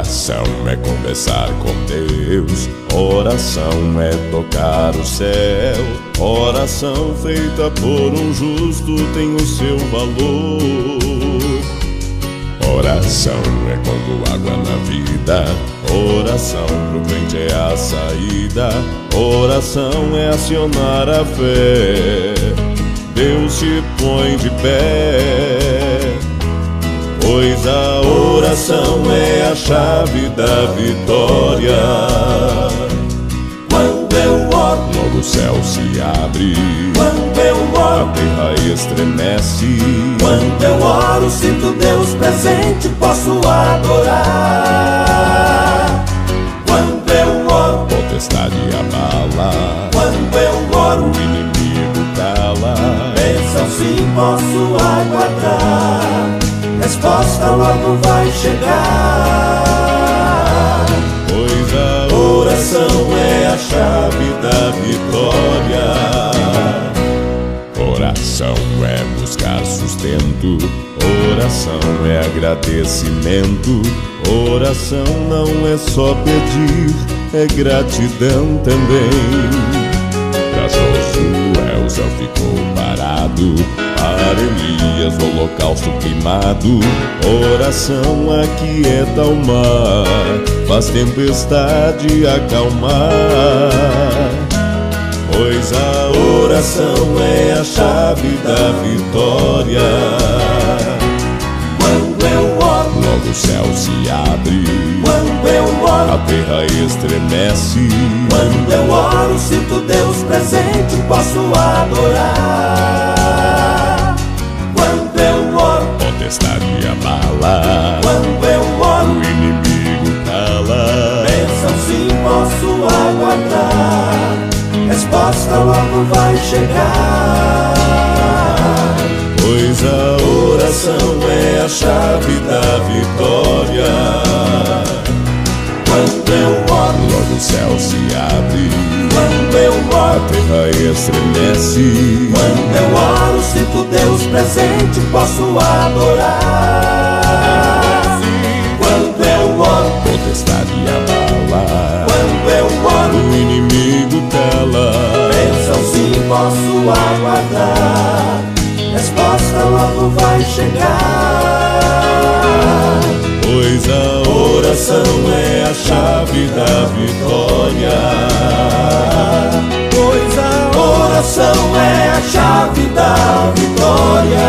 Oração é conversar com Deus, oração é tocar o céu. Oração feita por um justo tem o seu valor. Oração é como água na vida, oração pro crente é a saída. Oração é acionar a fé, Deus te põe de pé. Pois a oração é a chave da vitória. Quando eu oro, logo o céu se abre. quando eu oro, a terra estremece. quando eu oro, sinto Deus presente, posso adorar. Quando eu oro, Potestade abala, quando eu oro, o inimigo cala. bênção sim posso aguardar, resposta logo vai chegar. Pois a Oração é a chave da vitória. oração é buscar sustento, oração é agradecimento. Oração não é só pedir, é gratidão também. Pra Josué o céu ficou parado, para Elias o holocausto queimado. Oração aquieta o mar, faz tempestade acalmar. Pois a oração é a chave da vitória. Quando eu oro, Logo o céu se abre, quando eu a oro, terra estremece. quando eu oro, sinto Deus presente, posso adorar. Quando eu oro, Potestade abala, quando eu oro, o inimigo cala. bênção sim posso aguardar, resposta logo vai chegar. Pois a oração é a chave da vitória. Quando eu oro, Logo o céu se abre, quando eu a oro, terra estremece. quando eu oro, sinto Deus presente, posso adorar. Quando eu oro, Potestade abala, quando eu oro, o inimigo cala. bênção sim posso aguardar, resposta logo vai chegar. Pois a oração é a chave da vitória. Pois a oração é a chave da vitória.